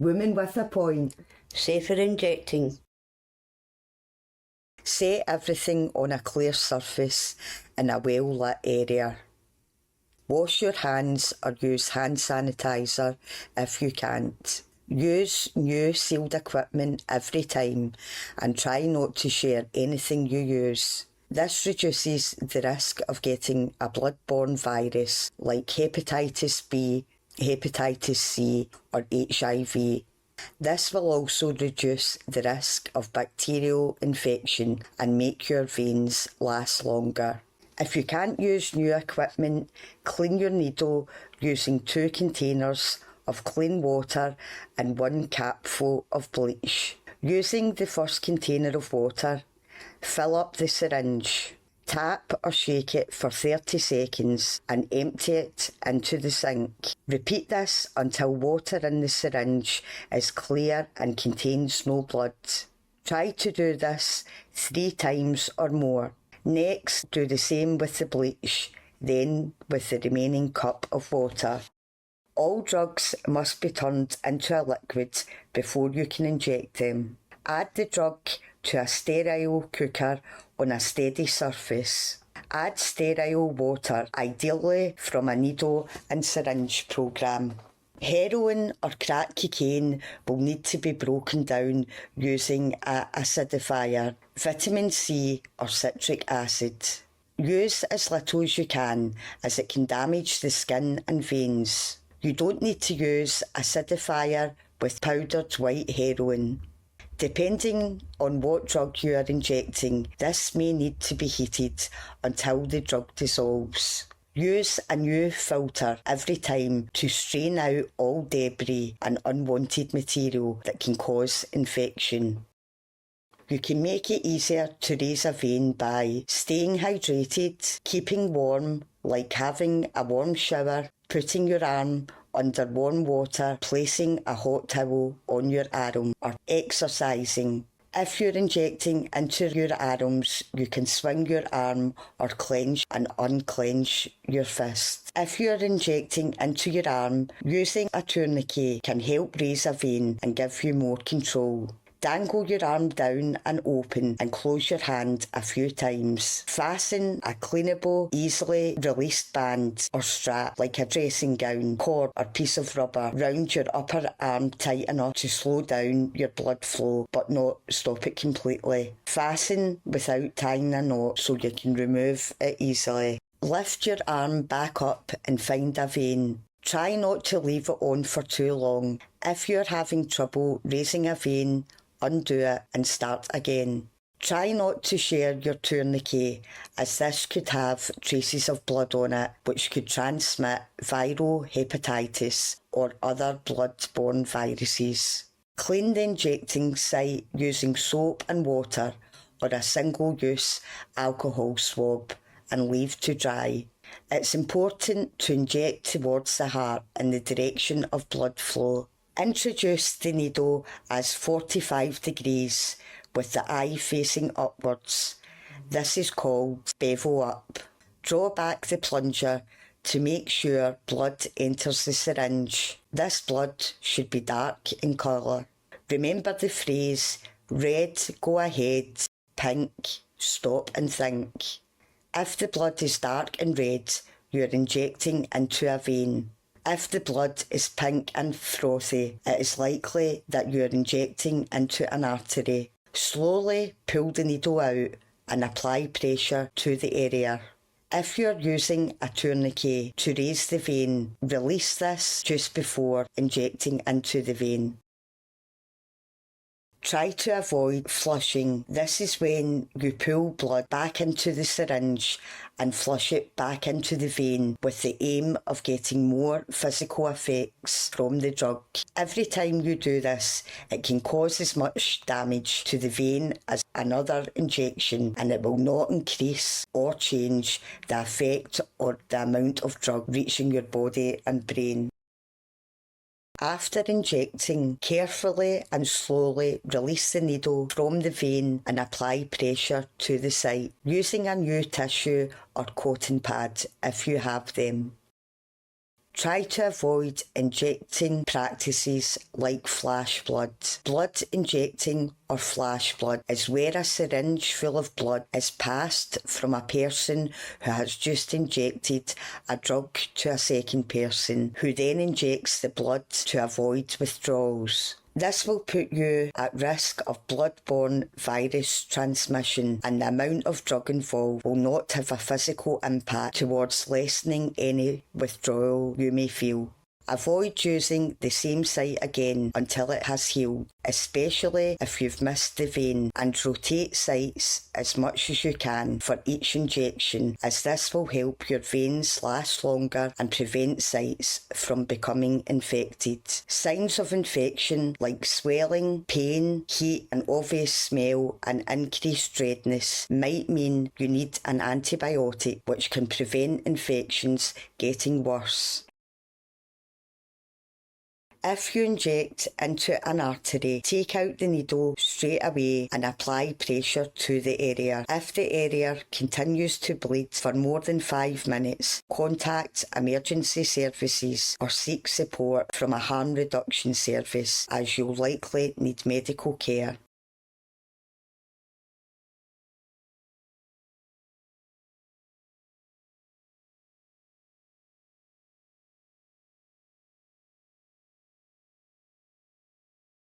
Woman with a point. Safer injecting. Set everything on a clear surface in a well-lit area. Wash your hands or use hand sanitizer if you can't. Use new sealed equipment every time and try not to share anything you use. This reduces the risk of getting a blood-borne virus like hepatitis B, hepatitis C or HIV. This will also reduce the risk of bacterial infection and make your veins last longer. If you can't use new equipment, clean your needle using 2 containers of clean water and 1 capful of bleach. Using the first container of water, fill up the syringe. Tap or shake it for 30 seconds and empty it into the sink. Repeat this until water in the syringe is clear and contains no blood. Try to do this 3 times or more. Next, do the same with the bleach, then with the remaining cup of water. All drugs must be turned into a liquid before you can inject them. Add the drug to a sterile cooker on a steady surface. Add sterile water, ideally from a needle and syringe programme. Heroin or crack cocaine will need to be broken down using an acidifier, vitamin C or citric acid. Use as little as you can, as it can damage the skin and veins. You don't need to use acidifier with powdered white heroin. Depending on what drug you are injecting, this may need to be heated until the drug dissolves. Use a new filter every time to strain out all debris and unwanted material that can cause infection. You can make it easier to raise a vein by staying hydrated, keeping warm, like having a warm shower, putting your arm under warm water, placing a hot towel on your arm, or exercising. If you're injecting into your arms, you can swing your arm or clench and unclench your fist. If you're injecting into your arm, using a tourniquet can help raise a vein and give you more control. Dangle your arm down and open and close your hand a few times. Fasten a cleanable, easily released band or strap like a dressing gown, cord or piece of rubber round your upper arm tight enough to slow down your blood flow but not stop it completely. Fasten without tying a knot so you can remove it easily. Lift your arm back up and find a vein. Try not to leave it on for too long. If you're having trouble raising a vein, undo it and start again. Try not to share your tourniquet, as this could have traces of blood on it which could transmit viral hepatitis or other blood-borne viruses. Clean the injecting site using soap and water or a single-use alcohol swab and leave to dry. It's important to inject towards the heart in the direction of blood flow. Introduce the needle as 45 degrees with the eye facing upwards. This is called bevel up. Draw back the plunger to make sure blood enters the syringe. This blood should be dark in colour. Remember the phrase, red, go ahead, pink, stop and think. If the blood is dark and red, you are injecting into a vein. If the blood is pink and frothy, it is likely that you are injecting into an artery. Slowly pull the needle out and apply pressure to the area. If you are using a tourniquet to raise the vein, release this just before injecting into the vein. Try to avoid flushing. This is when you pull blood back into the syringe and flush it back into the vein with the aim of getting more physical effects from the drug. Every time you do this, it can cause as much damage to the vein as another injection, and it will not increase or change the effect or the amount of drug reaching your body and brain. After injecting, carefully and slowly release the needle from the vein and apply pressure to the site, using a new tissue or cotton pad if you have them. Try to avoid injecting practices like flash blood. Blood injecting or flash blood is where a syringe full of blood is passed from a person who has just injected a drug to a second person, who then injects the blood to avoid withdrawals. This will put you at risk of blood-borne virus transmission, and the amount of drug involved will not have a physical impact towards lessening any withdrawal you may feel. Avoid using the same site again until it has healed, especially if you've missed the vein, and rotate sites as much as you can for each injection, as this will help your veins last longer and prevent sites from becoming infected. Signs of infection like swelling, pain, heat, an obvious smell and increased redness might mean you need an antibiotic, which can prevent infections getting worse. If you inject into an artery, take out the needle straight away and apply pressure to the area. If the area continues to bleed for more than 5 minutes, contact emergency services or seek support from a harm reduction service, as you'll likely need medical care.